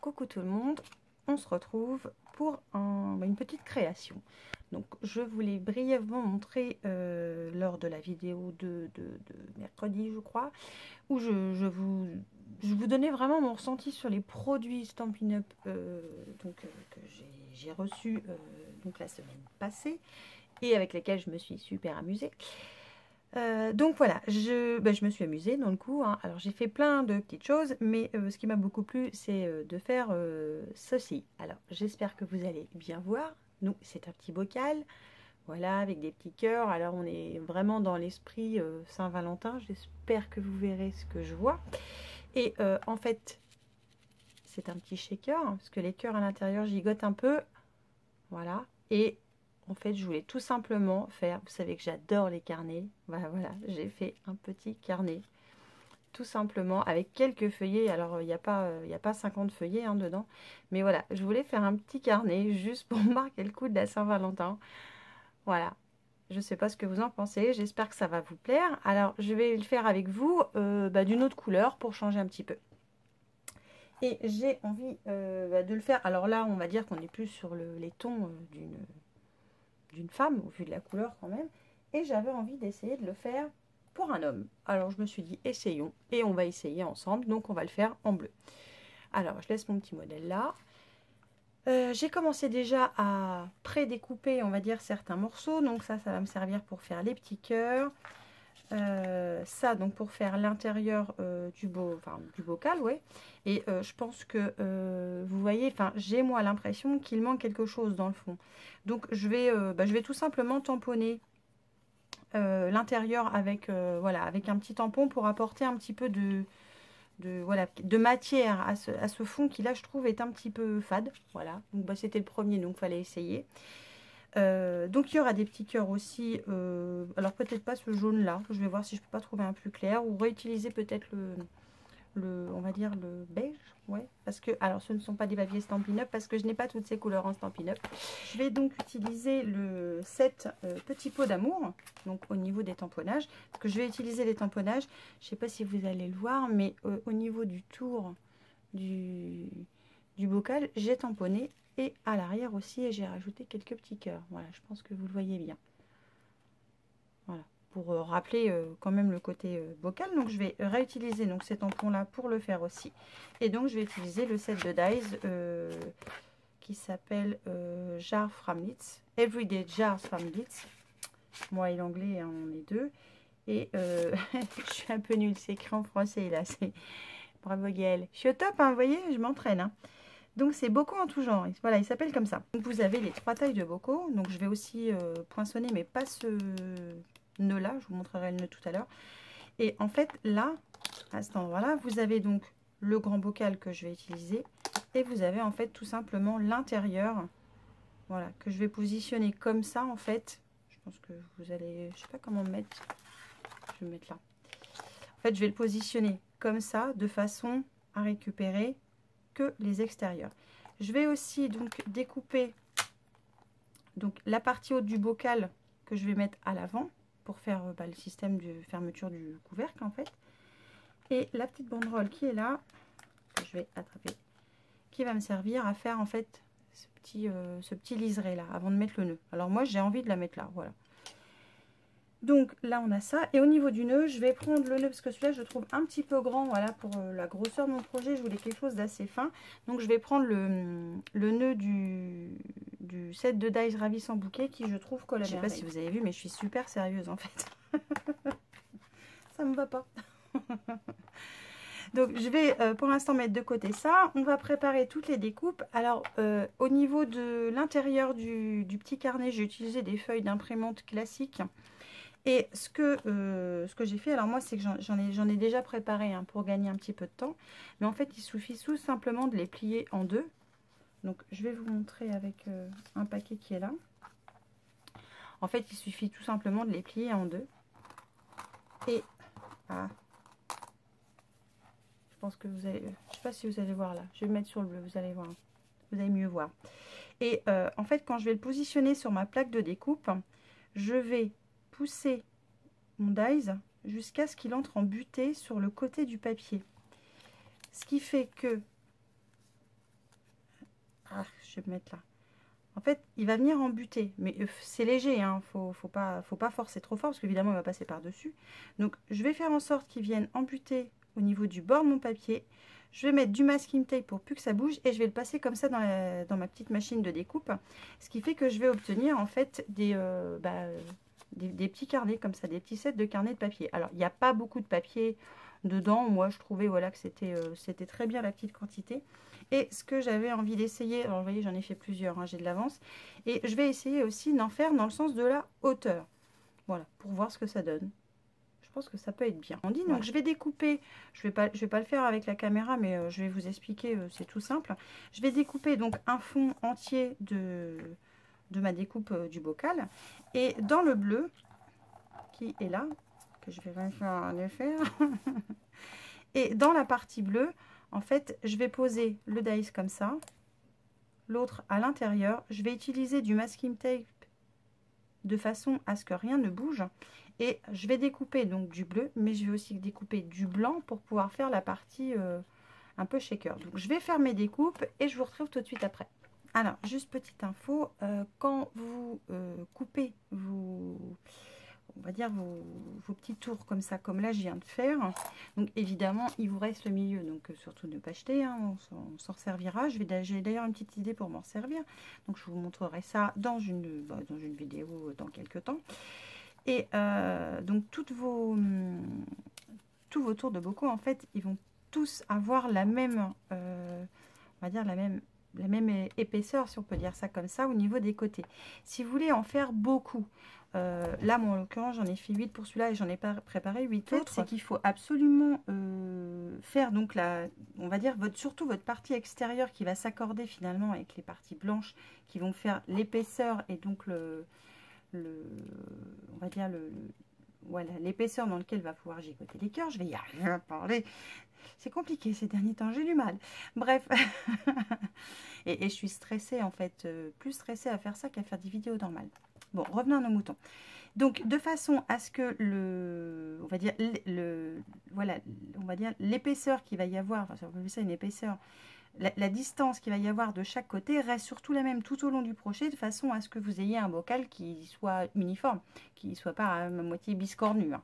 coucou tout le monde, on se retrouve pour une petite création. Donc je voulais brièvement montrer lors de la vidéo de mercredi je crois, où je vous donnais vraiment mon ressenti sur les produits Stampin' Up que j'ai reçus donc la semaine passée et avec lesquels je me suis super amusée. Donc voilà, je me suis amusée dans le coup, hein. Alors j'ai fait plein de petites choses, mais ce qui m'a beaucoup plu, c'est de faire ceci. Alors j'espère que vous allez bien voir. Nous, c'est un petit bocal, voilà, avec des petits cœurs. Alors on est vraiment dans l'esprit Saint-Valentin. J'espère que vous verrez ce que je vois. Et en fait, c'est un petit shaker, hein, parce que les cœurs à l'intérieur gigotent un peu. Voilà, et en fait, je voulais tout simplement faire, vous savez que j'adore les carnets, voilà, j'ai fait un petit carnet, tout simplement, avec quelques feuillets. Alors, il n'y a pas 50 feuillets hein, dedans, mais voilà, je voulais faire un petit carnet juste pour marquer le coup de la Saint-Valentin. Voilà, je ne sais pas ce que vous en pensez, j'espère que ça va vous plaire. Alors, je vais le faire avec vous d'une autre couleur pour changer un petit peu. Et j'ai envie de le faire, alors là, on va dire qu'on est plus sur les tons d'une femme, au vu de la couleur quand même, et j'avais envie d'essayer de le faire pour un homme. Alors je me suis dit essayons, et on va essayer ensemble, donc on va le faire en bleu. Alors je laisse mon petit modèle là. J'ai commencé déjà à pré-découper, on va dire, certains morceaux, donc ça va me servir pour faire les petits cœurs. Ça donc pour faire l'intérieur du bocal, ouais. Et je pense que vous voyez, enfin j'ai moi l'impression qu'il manque quelque chose dans le fond, donc je vais tout simplement tamponner l'intérieur avec voilà, avec un petit tampon pour apporter un petit peu de matière à ce fond qui là je trouve est un petit peu fade. Voilà, donc c'était le premier, donc fallait essayer. Donc il y aura des petits cœurs aussi, alors peut-être pas ce jaune là, je vais voir si je peux pas trouver un plus clair, ou réutiliser peut-être on va dire le beige, ouais, parce que, alors ce ne sont pas des papiers Stampin' Up parce que je n'ai pas toutes ces couleurs en Stampin' Up. Je vais donc utiliser le set petit pot d'amour, donc au niveau des tamponnages, parce que je vais utiliser les tamponnages, je sais pas si vous allez le voir, mais au niveau du tour du bocal, j'ai tamponné. Et à l'arrière aussi, j'ai rajouté quelques petits cœurs. Voilà, je pense que vous le voyez bien. Voilà, pour rappeler quand même le côté bocal. Donc je vais réutiliser donc ces tampons-là pour le faire aussi. Et donc je vais utiliser le set de dies qui s'appelle Jar Framlitz. Everyday Jar Framlitz. Moi et l'anglais, hein, on est deux. Et je suis un peu nulle, c'est écrit en français là. Bravo Gaëlle. Je suis au top, hein, vous voyez, je m'entraîne. Hein. Donc c'est bocaux en tout genre, voilà, il s'appelle comme ça. Donc vous avez les 3 tailles de bocaux, donc je vais aussi poinçonner, mais pas ce nœud là, je vous montrerai le nœud tout à l'heure. Et en fait là, à cet endroit là, vous avez donc le grand bocal que je vais utiliser, et vous avez en fait tout simplement l'intérieur, voilà, que je vais positionner comme ça en fait. Je pense que vous allez, je sais pas comment me mettre, je vais me mettre là. En fait je vais le positionner comme ça, de façon à récupérer que les extérieurs. Je vais aussi donc découper donc la partie haute du bocal que je vais mettre à l'avant pour faire le système de fermeture du couvercle en fait. Et la petite banderole qui est là, que je vais attraper, qui va me servir à faire en fait ce petit liseré là avant de mettre le nœud. Alors moi j'ai envie de la mettre là, voilà. Donc là on a ça, et au niveau du nœud je vais prendre le nœud parce que celui-là je le trouve un petit peu grand, voilà, pour la grosseur de mon projet je voulais quelque chose d'assez fin, donc je vais prendre le nœud du set de dies ravissant bouquet qui je trouve colle à merveille. Je sais pas si vous avez vu mais je suis super sérieuse en fait. Ça me va pas. Donc je vais pour l'instant mettre de côté ça, on va préparer toutes les découpes. Alors au niveau de l'intérieur du petit carnet j'ai utilisé des feuilles d'imprimante classiques. Et ce que j'ai fait, alors moi, c'est que j'en ai déjà préparé hein, pour gagner un petit peu de temps. Mais en fait, il suffit tout simplement de les plier en deux. Donc, je vais vous montrer avec un paquet qui est là. En fait, il suffit tout simplement de les plier en deux. Et, ah, je pense que vous allez, je sais pas si vous allez voir là. Je vais le mettre sur le bleu, vous allez voir. Vous allez mieux voir. Et en fait, quand je vais le positionner sur ma plaque de découpe, je vais pousser mon dies jusqu'à ce qu'il entre en butée sur le côté du papier. Ce qui fait que je vais me mettre là. En fait, il va venir en butée, mais c'est léger, hein, faut pas forcer trop fort, parce qu'évidemment, il va passer par-dessus. Donc, je vais faire en sorte qu'il vienne en butée au niveau du bord de mon papier. Je vais mettre du masking tape pour plus que ça bouge, et je vais le passer comme ça dans ma petite machine de découpe. Ce qui fait que je vais obtenir, en fait, des petits carnets, comme ça, des petits sets de carnets de papier. Alors, il n'y a pas beaucoup de papier dedans. Moi, je trouvais, voilà, que c'était très bien la petite quantité. Et ce que j'avais envie d'essayer, alors vous voyez, j'en ai fait plusieurs, hein, j'ai de l'avance. Et je vais essayer aussi d'en faire dans le sens de la hauteur. Voilà, pour voir ce que ça donne. Je pense que ça peut être bien. On dit, donc je vais découper, je vais pas le faire avec la caméra, mais je vais vous expliquer, c'est tout simple. Je vais découper donc un fond entier de ma découpe du bocal. Et dans le bleu, qui est là, que je vais faire le faire, et dans la partie bleue, en fait, je vais poser le dice comme ça, l'autre à l'intérieur. Je vais utiliser du masking tape de façon à ce que rien ne bouge. Et je vais découper donc du bleu, mais je vais aussi découper du blanc pour pouvoir faire la partie un peu shaker. Donc je vais faire mes découpes et je vous retrouve tout de suite après. Alors, juste petite info, quand vous coupez on va dire vos petits tours comme ça, comme là je viens de faire. Donc évidemment, il vous reste le milieu, donc surtout ne pas jeter, hein, on s'en servira. J'ai d'ailleurs une petite idée pour m'en servir. Donc je vous montrerai ça dans une vidéo dans quelques temps. Et donc tous vos tours de bocaux, en fait, ils vont tous avoir la même, on va dire la même épaisseur, si on peut dire ça comme ça, au niveau des côtés. Si vous voulez en faire beaucoup, là, moi, en l'occurrence, j'en ai fait 8 pour celui-là et j'en ai préparé 8 autres. C'est qu'il faut absolument faire, donc, on va dire, surtout votre partie extérieure qui va s'accorder finalement avec les parties blanches qui vont faire l'épaisseur et donc on va dire voilà, l'épaisseur dans laquelle va pouvoir gigoter les cœurs. Je vais y arriver à parler. C'est compliqué ces derniers temps, j'ai du mal. Bref. et je suis stressée en fait, plus stressée à faire ça qu'à faire des vidéos normales. Bon, revenons à nos moutons. Donc, de façon à ce que on va dire, voilà, on va dire l'épaisseur qu'il va y avoir, enfin, si on peut appeler ça une épaisseur, la distance qu'il va y avoir de chaque côté reste surtout la même tout au long du crochet, de façon à ce que vous ayez un bocal qui soit uniforme, qui ne soit pas à moitié biscornu. Hein.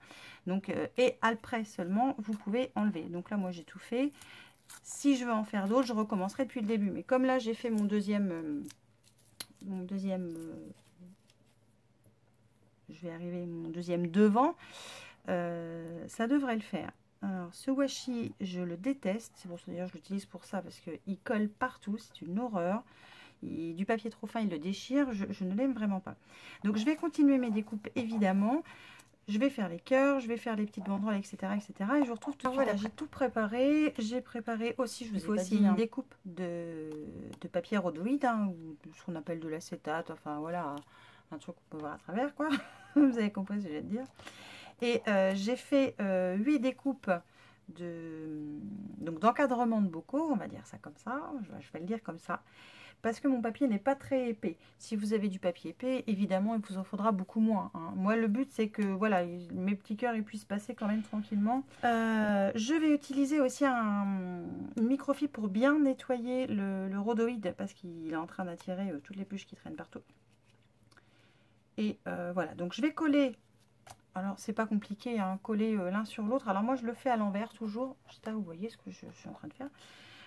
Donc, et après seulement, vous pouvez enlever. Donc là, moi, j'ai tout fait. Si je veux en faire d'autres, je recommencerai depuis le début. Mais comme là, j'ai fait mon deuxième je vais arriver mon deuxième devant, ça devrait le faire. Alors, ce washi, je le déteste. C'est pour ça d'ailleurs je l'utilise pour ça, parce qu'il colle partout. C'est une horreur. Du papier trop fin, il le déchire. Je ne l'aime vraiment pas. Donc, je vais continuer mes découpes, évidemment. Je vais faire les cœurs, je vais faire les petites banderoles, etc. etc. et je vous retrouve tout de suite. Voilà, j'ai tout préparé. J'ai préparé aussi, je vous ai aussi une découpe de papier rhodoïde, hein, ou ce qu'on appelle de l'acétate. Enfin, voilà, un truc qu'on peut voir à travers, quoi. Vous avez compris ce que je vais dire. Et j'ai fait 8 découpes d'encadrement de bocaux, on va dire ça comme ça, je vais le dire comme ça, parce que mon papier n'est pas très épais. Si vous avez du papier épais, évidemment, il vous en faudra beaucoup moins. Hein. Moi, le but, c'est que voilà, mes petits cœurs ils puissent passer quand même tranquillement. Je vais utiliser aussi une microfibre pour bien nettoyer le rhodoïde, parce qu'il est en train d'attirer toutes les puces qui traînent partout. Et voilà, donc je vais coller. Alors, c'est pas compliqué, hein, coller l'un sur l'autre. Alors, moi, je le fais à l'envers toujours. Je sais pas, vous voyez ce que je suis en train de faire.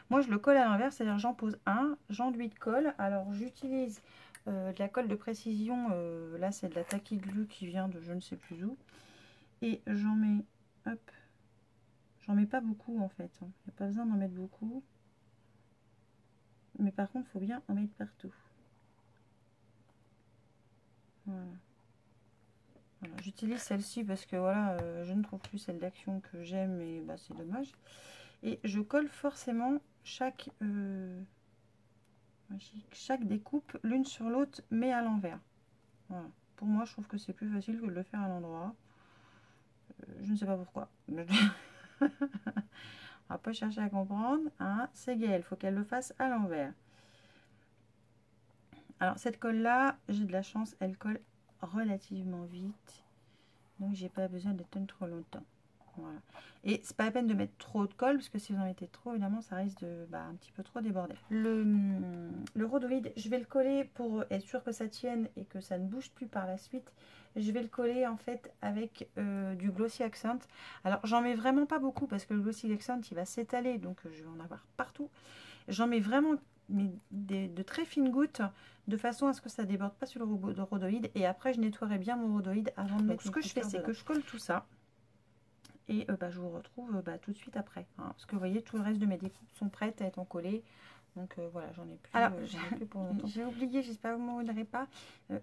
Moi, je le colle à l'envers, c'est-à-dire j'en pose un, j'enduis de colle. Alors, j'utilise de la colle de précision. Là, c'est de la Tacky Glue qui vient de je ne sais plus où. Et j'en mets, hop, j'en mets pas beaucoup, en fait. Il n'y a pas besoin d'en mettre beaucoup. Mais par contre, il faut bien en mettre partout. Voilà. J'utilise celle-ci parce que voilà, je ne trouve plus celle d'Action que j'aime et bah, c'est dommage. Et je colle forcément chaque découpe l'une sur l'autre, mais à l'envers. Voilà. Pour moi, je trouve que c'est plus facile que de le faire à l'endroit. Je ne sais pas pourquoi. On va pas chercher à comprendre. Hein. C'est Gaëlle, il faut qu'elle le fasse à l'envers. Alors cette colle là, j'ai de la chance, elle colle relativement vite, donc j'ai pas besoin de tenir trop longtemps. Voilà. Et c'est pas la peine de mettre trop de colle, parce que si vous en mettez trop, évidemment, ça risque de un petit peu trop déborder. Le rhodoïde, je vais le coller pour être sûr que ça tienne et que ça ne bouge plus par la suite. Je vais le coller en fait avec du Glossy Accent. Alors j'en mets vraiment pas beaucoup parce que le Glossy Accent il va s'étaler, donc je vais en avoir partout. J'en mets vraiment de très fines gouttes de façon à ce que ça déborde pas sur le rhodoïde. Et après je nettoierai bien mon rhodoïde avant de mettre. Ce que je fais, c'est que je colle tout ça. Et je vous retrouve tout de suite après. Hein, parce que vous voyez, tout le reste de mes découpes sont prêtes à être encollées. Donc voilà, j'en ai plus. Alors, plus pour longtemps. J'ai oublié, j'espère que vous ne m'en voudrez pas.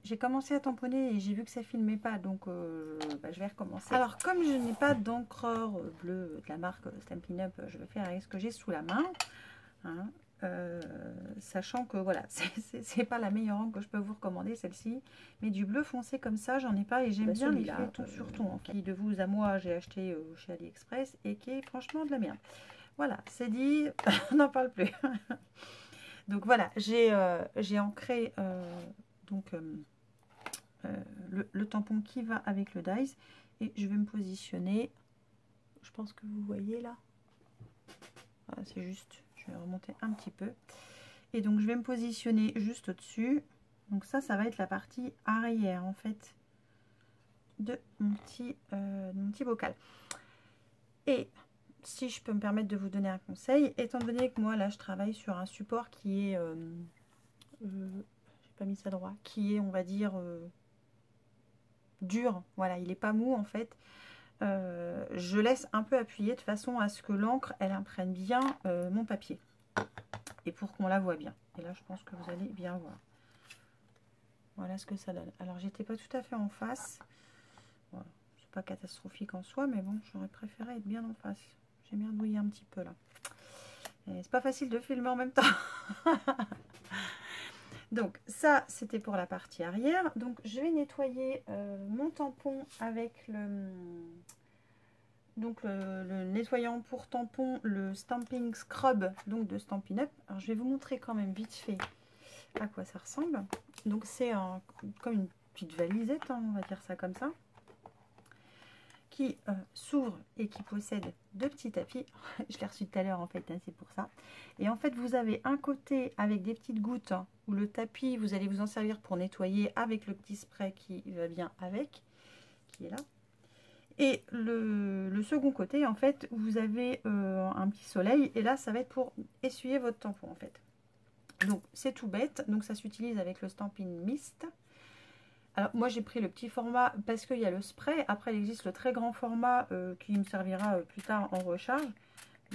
J'ai commencé à tamponner et j'ai vu que ça filmait pas. Donc je vais recommencer. Alors, comme je n'ai pas d'encreur bleu de la marque Stampin' Up, je vais faire avec ce que j'ai sous la main. Hein, sachant que voilà, c'est pas la meilleure encre que je peux vous recommander, celle-ci, mais du bleu foncé comme ça, j'en ai pas et j'aime bien l'effet tout sur tout, qui de vous à moi j'ai acheté chez AliExpress et qui est franchement de la merde. Voilà, c'est dit, on n'en parle plus. Donc voilà, j'ai ancré le tampon qui va avec le dies et je vais me positionner. Je pense que vous voyez là. Voilà, c'est juste. Je vais remonter un petit peu. Et donc, je vais me positionner juste au-dessus. Donc ça va être la partie arrière, en fait, de mon petit bocal. Et si je peux me permettre de vous donner un conseil, étant donné que moi, là, je travaille sur un support qui est... j'ai pas mis ça droit. Qui est, on va dire, dur. Voilà, il n'est pas mou, en fait. Je laisse un peu appuyer de façon à ce que l'encre, elle imprègne bien mon papier. Et pour qu'on la voit bien. Et là, je pense que vous allez bien voir. Voilà ce que ça donne. Alors, j'étais pas tout à fait en face. Voilà. C'est pas catastrophique en soi, mais bon, j'aurais préféré être bien en face. J'ai bien douillé un petit peu là. C'est pas facile de filmer en même temps. Donc, ça, c'était pour la partie arrière. Donc, je vais nettoyer mon tampon avec le nettoyant pour tampon, le Stamping Scrub, donc de Stampin' Up. Alors, je vais vous montrer quand même vite fait à quoi ça ressemble. Donc, c'est comme une petite valisette, hein, on va dire ça comme ça, qui s'ouvre et qui possède deux petits tapis. Je l'ai reçu tout à l'heure en fait, hein, c'est pour ça. Et en fait, vous avez un côté avec des petites gouttes, hein, où le tapis, vous allez vous en servir pour nettoyer avec le petit spray qui va bien avec, qui est là. Et le second côté, en fait, vous avez un petit soleil. Et là, ça va être pour essuyer votre tampon, en fait. Donc, c'est tout bête. Donc, ça s'utilise avec le Stampin' Mist. Alors, moi, j'ai pris le petit format parce qu'il y a le spray. Après, il existe le très grand format qui me servira plus tard en recharge.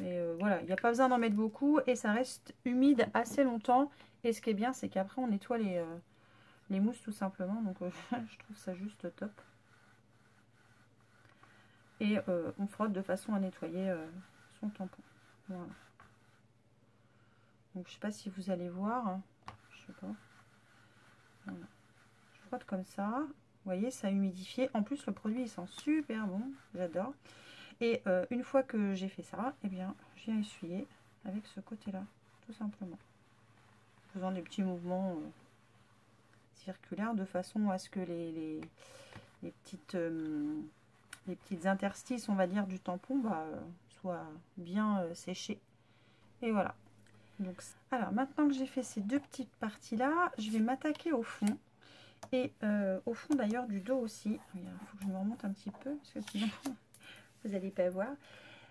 Mais voilà, il n'y a pas besoin d'en mettre beaucoup. Et ça reste humide assez longtemps. Et ce qui est bien, c'est qu'après, on nettoie les mousses tout simplement. Donc, je trouve ça juste top. Et on frotte de façon à nettoyer son tampon. Voilà. Donc je sais pas si vous allez voir, hein. Je sais pas. Voilà. Je frotte comme ça. Vous voyez, ça a humidifié. En plus, le produit il sent super bon. J'adore. Et une fois que j'ai fait ça, eh bien, j'ai essuyé avec ce côté-là, tout simplement. En faisant des petits mouvements circulaires de façon à ce que les petites interstices, on va dire, du tampon soient bien séchés. Et voilà. Donc, alors, maintenant que j'ai fait ces deux petites parties-là, je vais m'attaquer au fond. Et au fond d'ailleurs du dos aussi. Il faut que je me remonte un petit peu, parce que sinon, vous n'allez pas voir.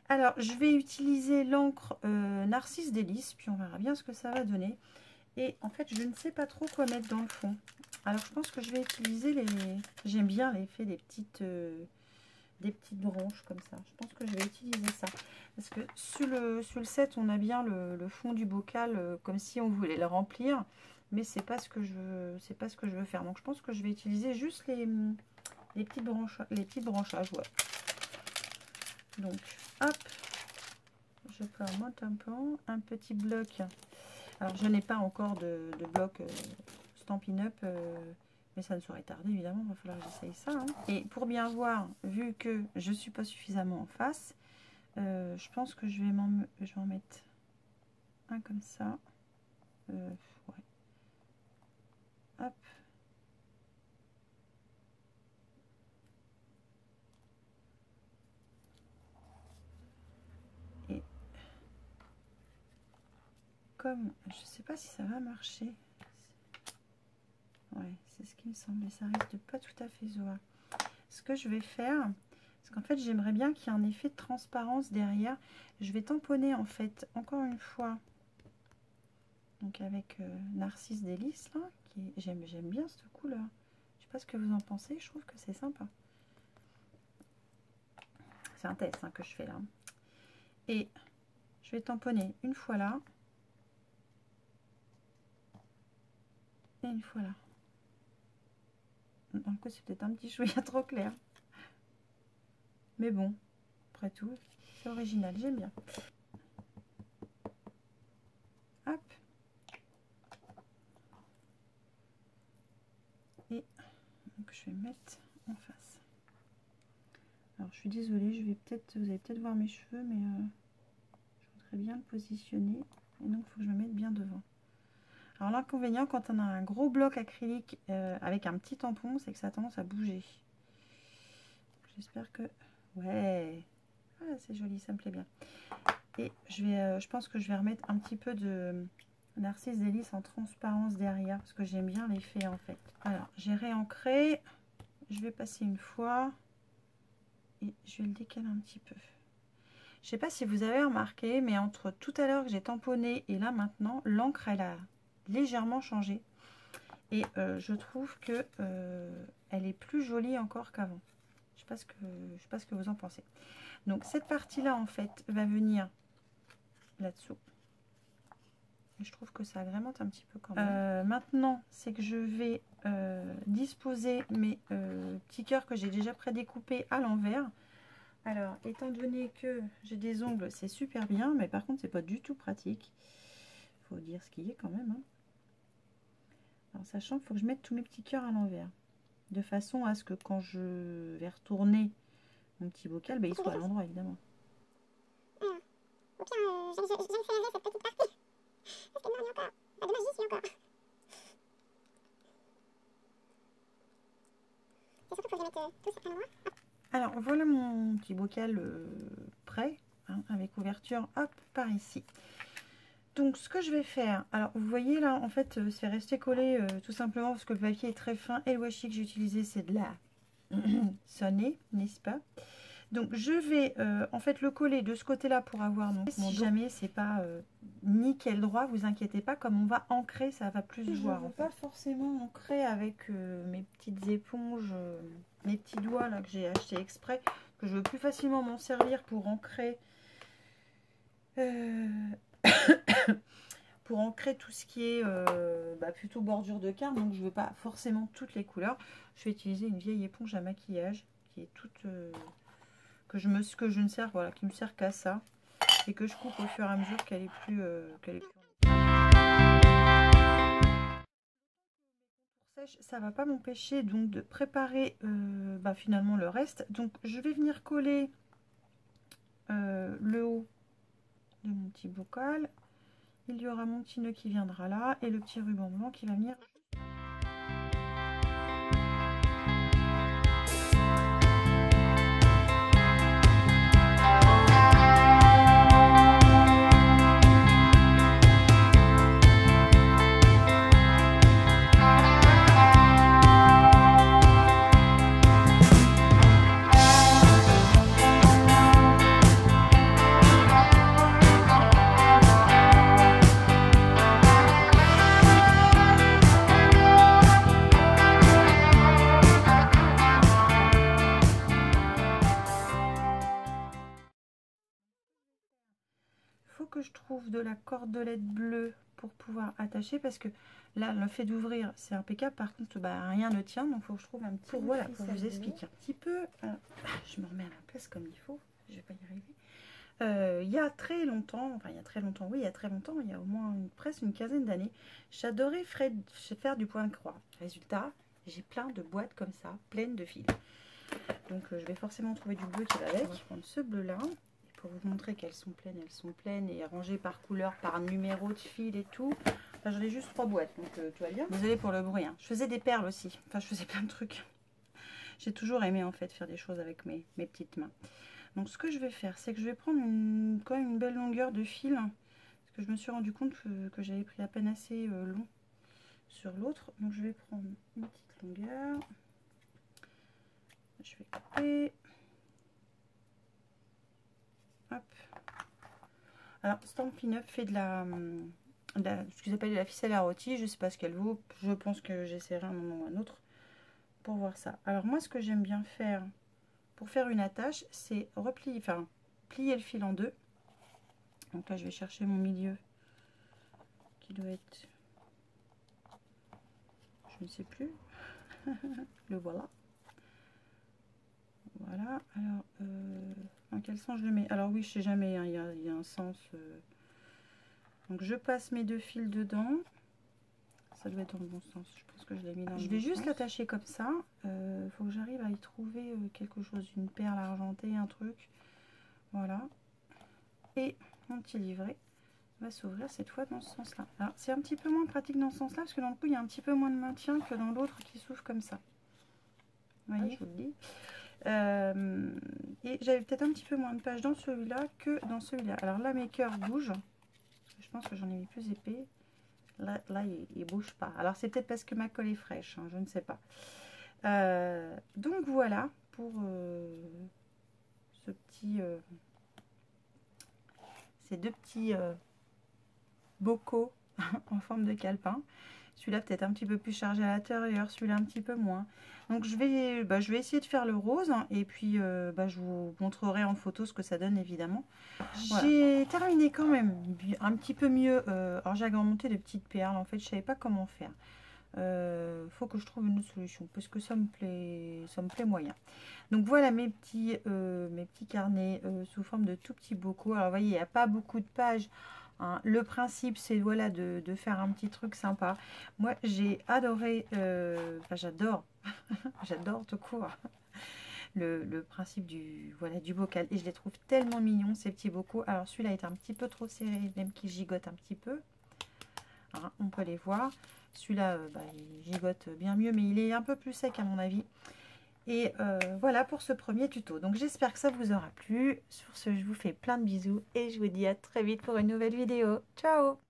Alors, je vais utiliser l'encre Narcisse Délice, puis on verra bien ce que ça va donner. Et en fait, je ne sais pas trop quoi mettre dans le fond. Alors, je pense que je vais utiliser les... J'aime bien l'effet des petites branches comme ça. Je pense que je vais utiliser ça. Parce que sur le set, on a bien le fond du bocal comme si on voulait le remplir. Mais c'est pas ce que je veux faire. Donc, je pense que je vais utiliser juste les petits branchages. Ouais. Donc, hop. Je prends mon tampon. Un petit bloc. Alors, je n'ai pas encore de bloc Stampin' Up. Mais ça ne saurait tarder, évidemment, il va falloir que j'essaye ça. Hein. Et pour bien voir, vu que je ne suis pas suffisamment en face, je pense que je vais en mettre un comme ça. Ouais. Hop. comme, je sais pas si ça va marcher. Ouais, c'est ce qui me semble, et ça risque de pas tout à fait se voir. Ce que je vais faire, parce qu'en fait j'aimerais bien qu'il y ait un effet de transparence derrière. Je vais tamponner en fait encore une fois, donc avec Narcisse Délice là, qui j'aime bien cette couleur. Je sais pas ce que vous en pensez, je trouve que c'est sympa. C'est un test hein, que je fais là. Et je vais tamponner une fois là et une fois là. Dans le coup c'est peut-être un petit chouïa trop clair, mais bon, après tout c'est original, j'aime bien. Hop. Et donc je vais mettre en face. Alors je suis désolée, je vais peut-être, vous allez peut-être voir mes cheveux, mais je voudrais bien le positionner, et donc il faut que je me mette bien devant. Alors l'inconvénient quand on a un gros bloc acrylique avec un petit tampon, c'est que ça a tendance à bouger. J'espère que... Ouais, ah, c'est joli, ça me plaît bien. Et je pense que je vais remettre un petit peu de Narcisse Délice en transparence derrière, parce que j'aime bien l'effet en fait. Alors j'ai réancré, je vais passer une fois, et je vais le décaler un petit peu. Je sais pas si vous avez remarqué, mais entre tout à l'heure que j'ai tamponné et là maintenant, l'encre elle a légèrement changé. Et je trouve que elle est plus jolie encore qu'avant. Je sais pas ce que vous en pensez. Donc cette partie là en fait va venir là-dessous. Je trouve que ça agrémente un petit peu quand même. Maintenant c'est que je vais disposer mes petits cœurs que j'ai déjà prédécoupés à l'envers. Alors étant donné que j'ai des ongles, c'est super bien, mais par contre c'est pas du tout pratique. Faut dire ce qui est quand même. Hein. Alors sachant qu'il faut que je mette tous mes petits cœurs à l'envers, de façon à ce que quand je vais retourner mon petit bocal, il soit à l'endroit évidemment. Au pire, j'enlèverai cette petite partie. Parce que non, il y a encore. Pas de magie, il y a encore. C'est surtout qu'il faut que je mette tout ça à l'endroit. Alors voilà mon petit bocal prêt, hein, avec ouverture, hop, par ici. Donc ce que je vais faire, alors vous voyez là, en fait, c'est resté collé tout simplement parce que le papier est très fin et le washi que j'ai utilisé, c'est de la Sonnet, n'est-ce pas? Donc je vais en fait le coller de ce côté-là pour avoir mon si jamais c'est pas nickel droit, vous inquiétez pas, comme on va ancrer, ça va plus se voir. Je ne veux pas forcément ancrer avec mes petites éponges, mes petits doigts là que j'ai acheté exprès, que je veux plus facilement m'en servir pour ancrer pour ancrer tout ce qui est plutôt bordure de cartes. Donc je veux pas forcément toutes les couleurs. Je vais utiliser une vieille éponge à maquillage qui est toute que je ne sers, voilà, qui me sert qu'à ça, et que je coupe au fur et à mesure qu'elle est plus sèche. Ça va pas m'empêcher donc de préparer finalement le reste. Donc je vais venir coller le haut de mon petit bocal. Il y aura mon petit nœud qui viendra là et le petit ruban blanc qui va venir. Que je trouve de la cordelette bleue pour pouvoir attacher, parce que là le fait d'ouvrir c'est impeccable, par contre rien ne tient, donc il faut que je trouve un petit pour vous expliquer un petit peu. Je me remets à la place comme il faut, je vais pas y arriver. Il y a très longtemps, il y a très longtemps, il y a au moins presque une quinzaine d'années, j'adorais faire du point de croix. Résultat, j'ai plein de boîtes comme ça, pleines de fils, donc je vais forcément trouver du bleu qui va avec. On va prendre ce bleu là pour vous montrer qu'elles sont pleines et rangées par couleur, par numéro de fil et tout. Enfin, j'en ai juste 3 boîtes, donc tout va bien. Désolée pour le bruit, hein. Je faisais des perles aussi, enfin je faisais plein de trucs. J'ai toujours aimé en fait faire des choses avec mes petites mains. Donc ce que je vais faire, c'est que je vais prendre quand même une belle longueur de fil, parce que je me suis rendu compte que j'avais pris à peine assez long sur l'autre. Donc je vais prendre une petite longueur. Je vais couper. Hop. Alors Stampin' Up fait ce qu'ils appellent de la ficelle à rôti. Je ne sais pas ce qu'elle vaut. Je pense que j'essaierai un moment ou un autre pour voir ça. Alors moi, ce que j'aime bien faire pour faire une attache, c'est replier, enfin plier le fil en deux. Donc là, je vais chercher mon milieu qui doit être, je ne sais plus, le voilà. Voilà. Alors, dans quel sens je le mets? Alors oui, je sais jamais, hein, il y a un sens. Donc je passe mes deux fils dedans. Ça doit être dans le bon sens. Je pense que je l'ai mis dans le bon sens. Je vais juste l'attacher comme ça. Faut que j'arrive à y trouver quelque chose, une perle argentée, un truc. Voilà. Et mon petit livret va s'ouvrir cette fois dans ce sens-là. Alors c'est un petit peu moins pratique dans ce sens-là parce que dans le coup il y a un petit peu moins de maintien que dans l'autre qui s'ouvre comme ça. Vous voyez, je vous le dis. Et j'avais peut-être un petit peu moins de pages dans celui-là que dans celui-là. Alors là mes cœurs bougent. Je pense que j'en ai mis plus épais. Là il bouge pas. Alors c'est peut-être parce que ma colle est fraîche, hein, je ne sais pas. Donc voilà pour ce petit, ces deux petits bocaux en forme de calepin. Celui-là peut-être un petit peu plus chargé à l'intérieur, celui-là un petit peu moins. Donc je vais essayer de faire le rose et puis je vous montrerai en photo ce que ça donne évidemment. Voilà. J'ai terminé quand même un petit peu mieux. Alors j'ai agrémenté de petites perles. En fait je savais pas comment faire. Faut que je trouve une autre solution parce que ça me plaît moyen. Donc voilà mes petits carnets sous forme de tout petits bocaux. Alors vous voyez il n'y a pas beaucoup de pages. Hein. Le principe c'est voilà de faire un petit truc sympa. Moi j'ai adoré, j'adore j'adore tout court le principe du bocal et je les trouve tellement mignons ces petits bocaux. Alors celui-là est un petit peu trop serré, même qu'il gigote un petit peu. Hein, on peut les voir. Celui-là il gigote bien mieux mais il est un peu plus sec à mon avis. Et voilà pour ce premier tuto. Donc j'espère que ça vous aura plu. Sur ce, je vous fais plein de bisous et je vous dis à très vite pour une nouvelle vidéo. Ciao!